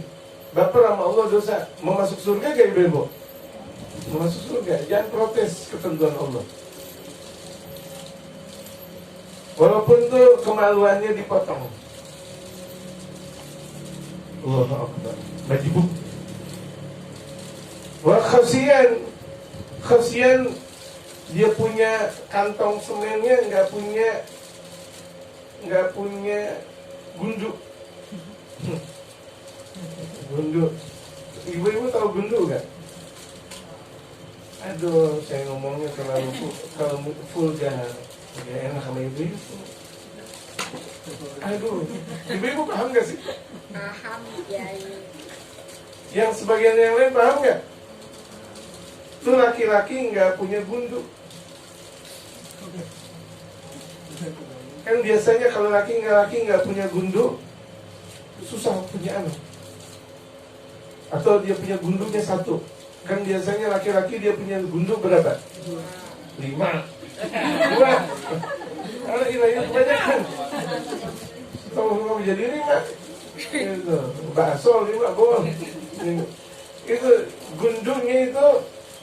S1: Baper sama Allah dosa. Mau masuk surga gak ibu-ibu? Mau masuk surga. Jangan protes ketentuan Allah. Walaupun tuh kemaluannya dipotong. Allahu Akbar. Majibuk. Wah, khasian dia punya kantong semennya, nggak punya gundu. Gundu. Ibu-ibu tahu gundu nggak? Aduh, saya ngomongnya terlalu vulgar. Ya enak sama ibu-ibu. Aduh, ibu-ibu paham gak sih?
S3: Paham, ya.
S1: Yang sebagian yang lain paham gak? Itu laki-laki gak punya gundu. Kan biasanya kalau laki gak punya gundu, susah punya anak. Atau dia punya gundunya 1. Kan biasanya laki-laki dia punya gundu berapa? 5. 2. Kalau ilahnya kebanyakan. Tahu jadi 5. Itu bakso 5 boleh. Itu gundunya itu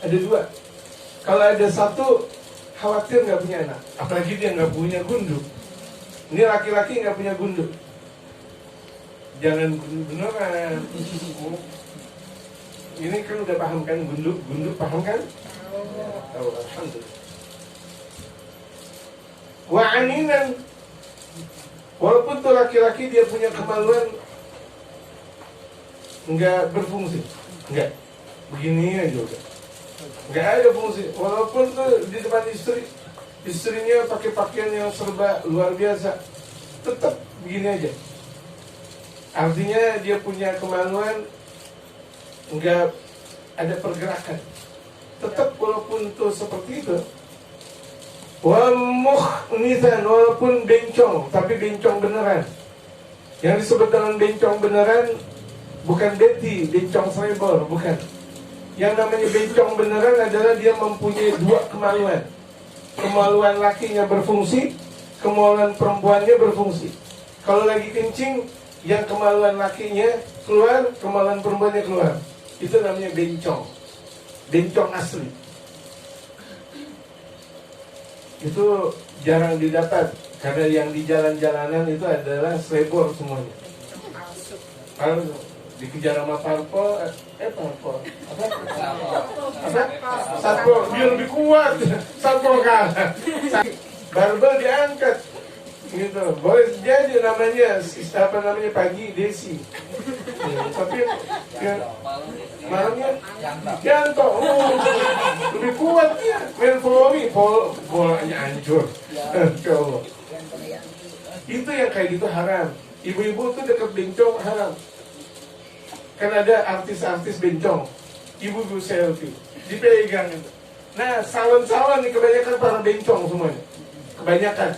S1: ada 2. Kalau ada 1 khawatir nggak punya anak. Apalagi dia nggak punya gundu. Ini laki-laki nggak punya gundu. Jangan gundu beneran. Ini kan udah paham kan gundu paham kan? Tahu, alhamdulillah. Wa'aninan, walaupun tuh laki-laki dia punya kemaluan nggak berfungsi, nggak begini aja udah, nggak ada fungsi. Walaupun tuh di depan istrinya pakai pakaian yang serba luar biasa, tetap begini aja. Artinya dia punya kemaluan, nggak ada pergerakan, tetap walaupun tuh seperti itu. Wa mukhnisan, walaupun bencong, tapi bencong beneran. Yang disebut dengan bencong beneran bukan beti, bencong serebor, bukan. Yang namanya bencong beneran adalah dia mempunyai 2 kemaluan. Kemaluan lakinya berfungsi, kemaluan perempuannya berfungsi. Kalau lagi kencing, yang kemaluan lakinya keluar, kemaluan perempuannya keluar. Itu namanya bencong. Bencong asli. Itu jarang didapat karena yang di jalan-jalanan itu adalah selebor semuanya. Kalau dikejar sama parpol, satpol dia lebih kuat, satpol kalah. Barbel diangkat, gitu. Boleh jadi namanya pagi Desi, tapi ya, malamnya Yanto, lebih kuat dia. Main bolanya hancur. Allah. Itu yang kayak gitu haram. Ibu-ibu tuh deket bencong haram. Kan ada artis-artis bencong, ibu-ibu selfie, dipegang itu. Nah, salon-salon nih kebanyakan para bencong semuanya, kebanyakan.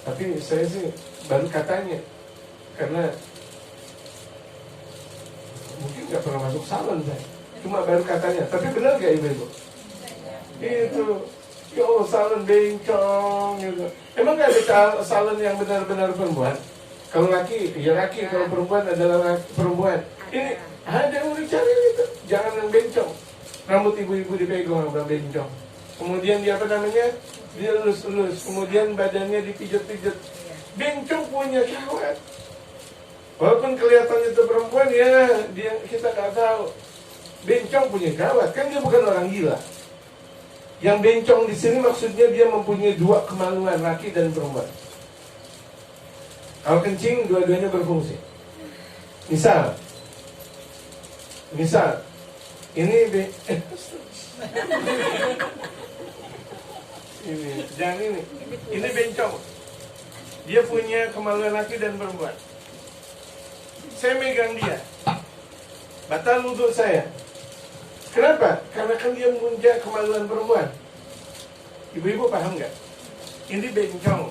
S1: Tapi saya sih baru katanya, karena mungkin nggak pernah masuk salon saya, cuma baru katanya. Tapi benar gak ibu-ibu? Itu, ya Allah, salon bencong gitu. Emang gak ada salon yang benar-benar perempuan? Kalau laki, ya laki. Kalau perempuan adalah perempuan. Ini ada yang cari itu, jangan yang bencong. Rambut ibu-ibu dipegang sama bencong. Kemudian dia dia elus-elus. Kemudian badannya dipijat-pijat. Bencong punya syahwat. Walaupun kelihatannya itu perempuan, ya kita nggak tahu. Bencong punya syahwat, kan dia bukan orang gila. Yang bencong di sini maksudnya dia mempunyai 2 kemaluan, laki dan perempuan. Kalau kencing, dua-duanya berfungsi. Misal, ini ini bencong. Dia punya kemaluan laki dan perempuan. Saya megang dia, batal wudhu saya. Kenapa? Karena kan dia punya kemaluan perempuan. Ibu-ibu paham nggak? Ini bencong.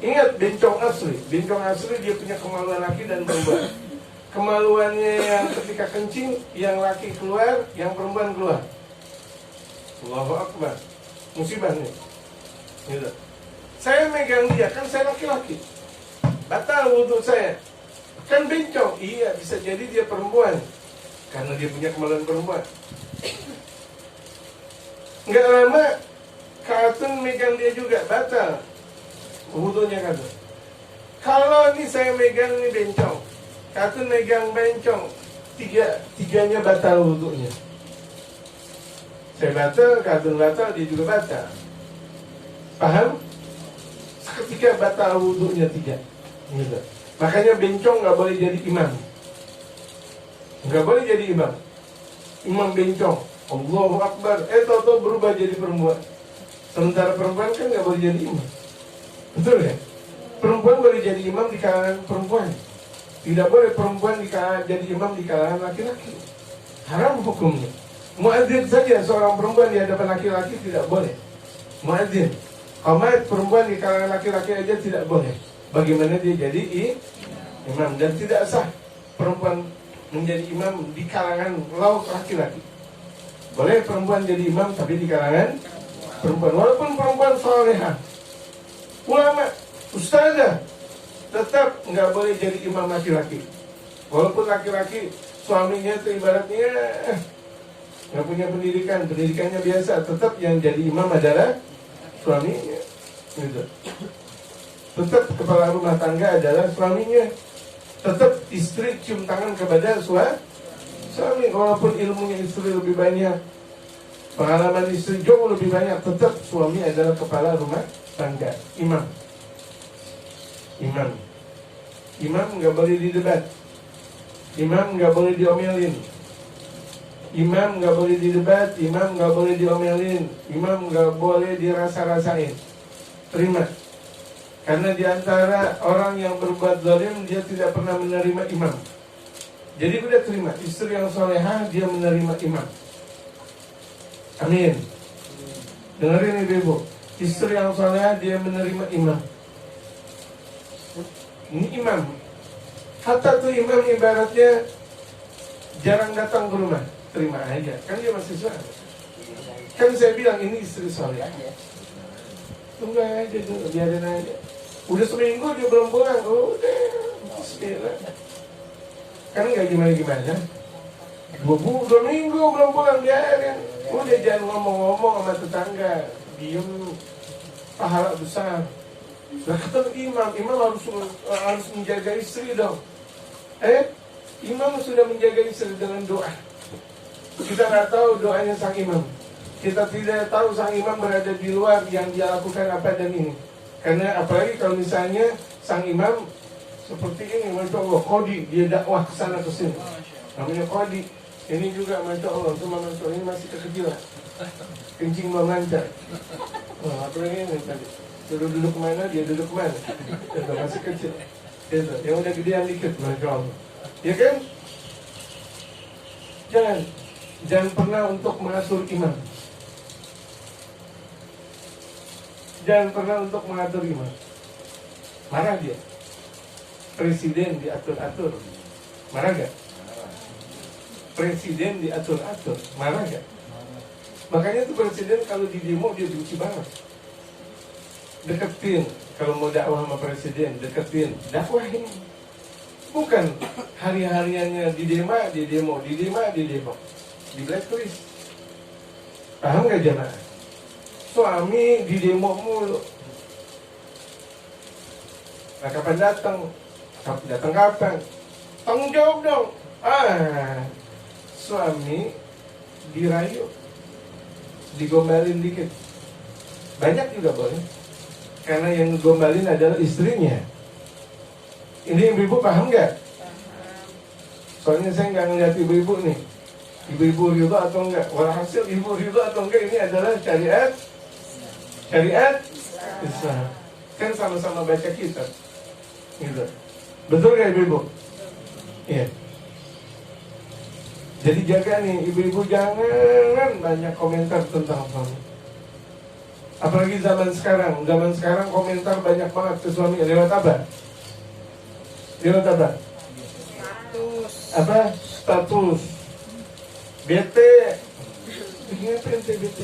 S1: Ingat, bencong asli. Bencong asli dia punya kemaluan laki dan perempuan. Kemaluannya yang ketika kencing, yang laki keluar, yang perempuan keluar. Allahu Akbar. Musibah nih. Gitu. Saya megang dia, kan saya laki-laki. Batal wudhu saya. Kan bencong. Iya, bisa jadi dia perempuan. Karena dia punya kemaluan perempuan. Nggak lama, Katun megang dia juga, batal wudhunya Katun. Kalau ini saya megang ini bencong, Katun megang bencong, tiganya batal wudhunya. Saya batal, Katun batal, dia juga batal. Paham? Seketika batal wudhunya tiga. Gitu. Makanya bencong nggak boleh jadi imam. Nggak boleh jadi imam. Imam bencong, Allahu Akbar, tahu-tahu berubah jadi perempuan. Sementara perempuan kan nggak boleh jadi imam. Betul ya? Perempuan boleh jadi imam di kalangan perempuan. Tidak boleh perempuan jadi imam di kalangan laki-laki. Haram hukumnya. Muadzin saja seorang perempuan di hadapan laki-laki tidak boleh. Muadzin. Qamat perempuan di kalangan laki-laki aja tidak boleh. Bagaimana dia jadi imam? Dan tidak sah perempuan menjadi imam di kalangan lauk laki-laki. Boleh perempuan jadi imam tapi di kalangan perempuan. Walaupun perempuan salehah, ulama, ustazah, tetap nggak boleh jadi imam laki-laki. Walaupun laki-laki suaminya itu ibaratnya nggak punya pendidikan, pendidikannya biasa, tetap yang jadi imam adalah suaminya. Gitu. Tetap kepala rumah tangga adalah suaminya. Tetap istri cium tangan kepada suami. Walaupun ilmunya istri lebih banyak, pengalaman istri jauh lebih banyak, tetap suami adalah kepala rumah tangga. Imam nggak boleh didebat. Imam nggak boleh diomelin. Imam nggak boleh didebat. Imam nggak boleh diomelin. Imam nggak boleh dirasa-rasain. Terima. Karena diantara orang yang berbuat zalim, dia tidak pernah menerima imam. Jadi udah terima. Istri yang solehah, dia menerima imam. Amin. Dengerin ibu-ibu. Istri yang solehah, dia menerima imam. Ini imam. Hatta tuh imam ibaratnya jarang datang ke rumah. Terima aja. Kan dia masih suami. Kan saya bilang ini istri solehah. Tunggu aja dulu, biarin aja. Udah seminggu dia belum pulang. Udah, bismillah. Kan nggak gimana-gimana. 2 minggu belum pulang, biarin. Udah jangan ngomong-ngomong sama tetangga. Diem, pahala besar. Nah kata imam harus menjaga istri dong. Imam sudah menjaga istri dengan doa. Kita nggak tahu doanya sang imam. Kita tidak tahu sang imam berada di luar yang dia lakukan apa dan ini. Karena apalagi kalau misalnya sang imam seperti ini, Masya Allah, Qadi, dia dakwah ke sana ke sini. Namanya Qadi. Ini juga Masya Allah, cuma Masya Allah, ini masih kekecilan. Kencing belum lancar. Apalagi ini tadi. Suruh duduk mana, dia duduk mana. Itu masih kecil. Itu, yang udah gedean dikit, Masya Allah. Ya kan? Jangan pernah untuk mengatur imam. Jangan pernah untuk mengatur imam. Marah dia. Presiden diatur-atur. Marah gak? Presiden diatur-atur. Marah gak? Makanya tuh presiden kalau di demo dia benci banget. Deketin. Kalau mau dakwah sama presiden, deketin. Dakwahin. Bukan hari-hariannya di demo. Di blacklist. Paham gak jemaah? Suami di demo mulu. Nah kapan datang? Datang kapan? Tanggung jawab dong. Suami dirayu, digombalin dikit. Banyak juga boleh. Karena yang gombalin adalah istrinya. Ini ibu-ibu paham gak? Soalnya saya nggak ngeliat ibu-ibu nih. Ibu-ibu ridho atau enggak? Walhasil ibu ridho atau enggak, ini adalah syariat Islam. Kan sama-sama baca kitab. Gitu. Betul gak ibu-ibu? Iya. Jadi jaga nih ibu-ibu, jangan banyak komentar tentang suami. Apalagi zaman sekarang komentar banyak banget ke suami. Lewat apa? Lewat apa? Apa? Status. Bete. Bikin apa ente bete?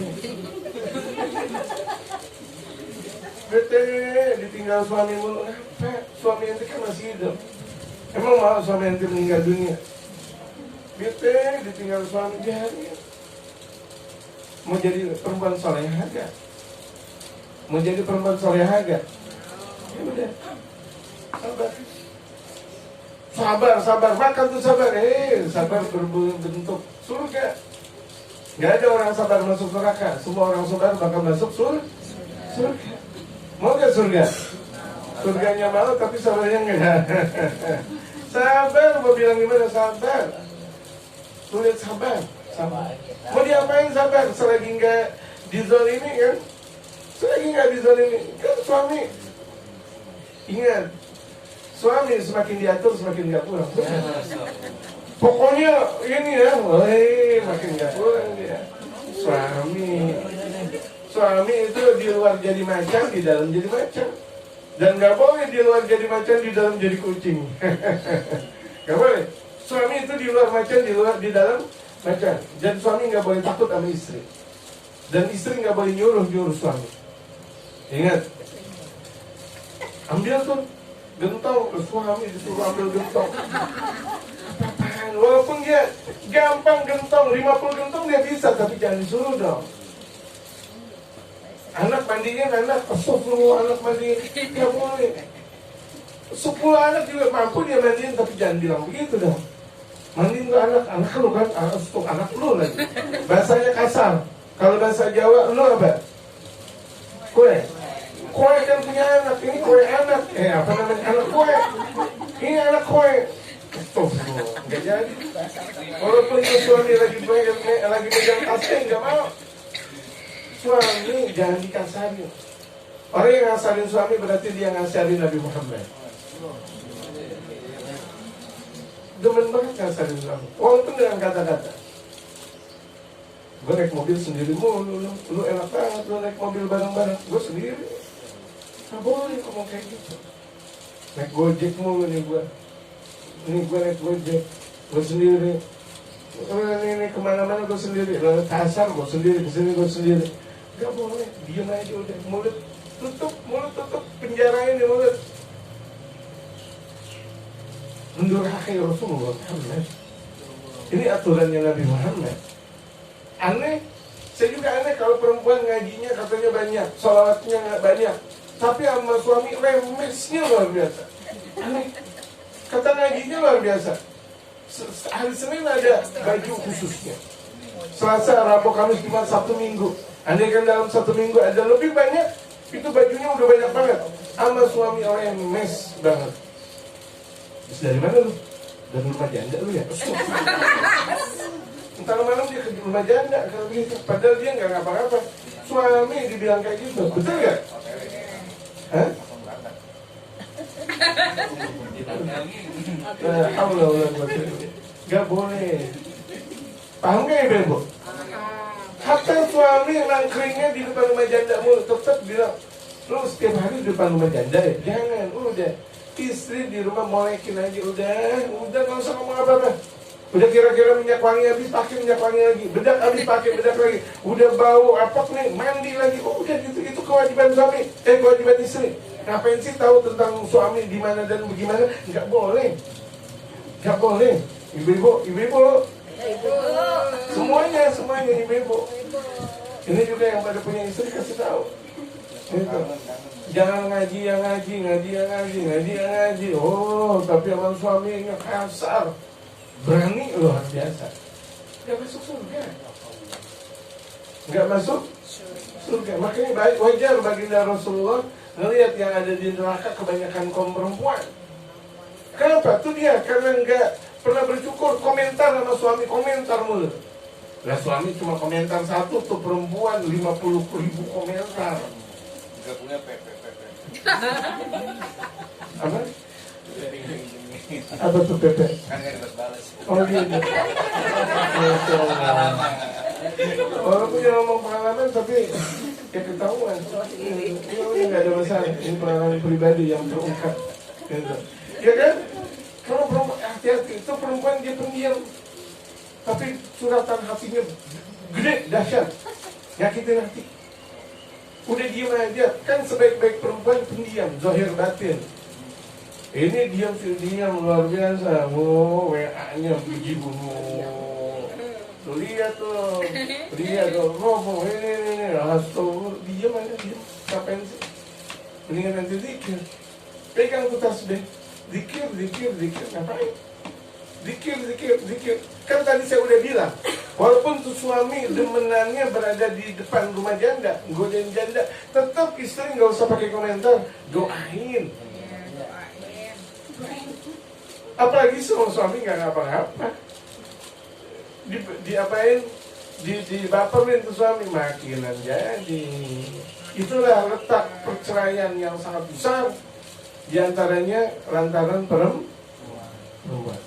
S1: Bete, ditinggal suami mulu. Apa? Suami ente kan masih hidup. Emang mau suami ente meninggal dunia? Bete, ditinggal suami jahil. Mau jadi perempuan solehah gak? Mau jadi perempuan solehah gak? Ya udah, sabar, makan tuh sabar. Sabar berbentuk surga. Gak ada orang sabar masuk neraka. Semua orang sabar bakal masuk surga. Mau gak surga? Surganya mau tapi sabarnya enggak. Sabar, mau bilang gimana? Sabar. Sulit sabar. Mau diapain sabar? Selagi enggak dizalimi kan? Selagi enggak dizalimi kan suami. Ingat, suami semakin diatur semakin enggak pulang. Pokoknya ini ya, makin enggak pulang dia. Suami itu di luar jadi macan, di dalam jadi macan. Dan gak boleh di luar jadi macan, di dalam jadi kucing. Gak boleh. Suami itu di luar macan, di dalam macan. Dan suami gak boleh takut sama istri. Dan istri gak boleh nyuruh suami. Ingat. Ambil tuh gentong, suami disuruh ambil gentong. Apaan? Walaupun dia gampang gentong, 50 gentong dia bisa, tapi jangan disuruh dong. Anak mandiin anak, 10 anak mandiin, gak boleh. 10 anak juga mampu dia mandiin, tapi jangan bilang begitu dong. Mandiin tuh anak lu kan, anak lu lagi. Bahasanya kasar. Kalau bahasa Jawa, lu apa? Kue kan punya anak, ini kue anak. Apa namanya? Anak kue. Ini anak kue. Tuh, gak jadi. Walaupun itu suami lagi megang tasnya, gak mau. Suami jangan dikasarin. Orang yang ngasarin suami berarti dia ngasarin Nabi Muhammad. Demen banget ngasarin suami. Walaupun dengan kata-kata. Gue naik mobil sendiri mulu, lu enak banget lu naik mobil bareng-bareng. Gue sendiri. Gak boleh ngomong kayak gitu. Naik gojek mulu nih gue. Ini gue naik gojek, gue sendiri. Ini kemana-mana gue sendiri. Lalu kasar gue sendiri, kesini gue sendiri. Gak boleh, diam aja udah. Mulut tutup, penjarain di mulut. Mendurhakai Rasulullah Muhammad. Ini aturannya Nabi Muhammad. Aneh, saya juga aneh kalau perempuan ngajinya katanya banyak, sholawatnya nggak banyak, tapi sama suami remesnya luar biasa. Aneh, kata ngajinya luar biasa. Hari Senin ada baju khususnya, Selasa, Rabu, Kamis, Jumat, Sabtu, Minggu. Andai kan dalam 1 minggu ada lebih banyak, itu bajunya udah banyak banget. Sama suami orang yang mes banget. Terus dari mana lu? Dari rumah janda lu ya? Entar malam dia ke rumah janda kalau begitu. Padahal dia nggak ngapa-ngapa. Suami dibilang kayak gitu, betul nggak? Hah? Allah, gak boleh. Paham gak ibu? Hatta suami nangkringnya di depan rumah janda mulu, tetap bilang, lu setiap hari di depan rumah janda ya? Jangan, udah. Istri di rumah molekin aja, udah gak usah ngomong apa-apa. Udah kira-kira minyak wangi habis, pakai minyak wangi lagi. Bedak habis, pakai bedak lagi. Udah bau apok nih, mandi lagi. Oh udah gitu, itu kewajiban suami, kewajiban istri. Ngapain sih tahu tentang suami di mana dan bagaimana? Nggak boleh. Nggak boleh. Ibu-ibu. Semuanya ibu-ibu. Ini juga yang pada punya istri kasih tahu. Gitu. Jangan ngaji yang ngaji. Oh, tapi abang suaminya kasar. Berani luar biasa. Gak masuk surga. Gak masuk surga. Makanya wajar baginda Rasulullah ngelihat yang ada di neraka kebanyakan kaum perempuan. Kenapa? Itu dia karena nggak pernah bersyukur, komentar sama suami, komentar mulu. Lah suami cuma komentar satu, tuh perempuan 50.000 komentar.
S2: Nggak punya
S1: Apa? Apa tuh Pepe?
S2: Kan gak dibalas-balas.
S1: Oh gitu. Masya Allah. Orang punya ngomong pengalaman tapi ya ketahuan. Ini nggak ada masalah. Ini pengalaman pribadi yang terungkap. Gitu. Ya kan? Kalau perempuan hati-hati itu perempuan dia pendiam, tapi suratan hatinya gede, dahsyat, nyakitin hati. Udah diam aja, kan sebaik-baik perempuan pendiam, zahir batin. Ini diam luar biasa. Oh, WA-nya biji bunuh. Tuh lihat tuh, roboh ini, astagfirullah, diam aja, diam. Ngapain sih? Mendingan nanti zikir. Pegang tuh tasbih, zikir, ngapain? Zikir. Kan tadi saya udah bilang, walaupun tuh suami demenannya berada di depan rumah janda, godain janda, tetap istri nggak usah pakai komentar, doain. Apalagi semua suami nggak ngapa-ngapa, diapain, dibaperin tuh suami, makinan jadi. Itulah letak perceraian yang sangat besar, diantaranya lantaran perempuan.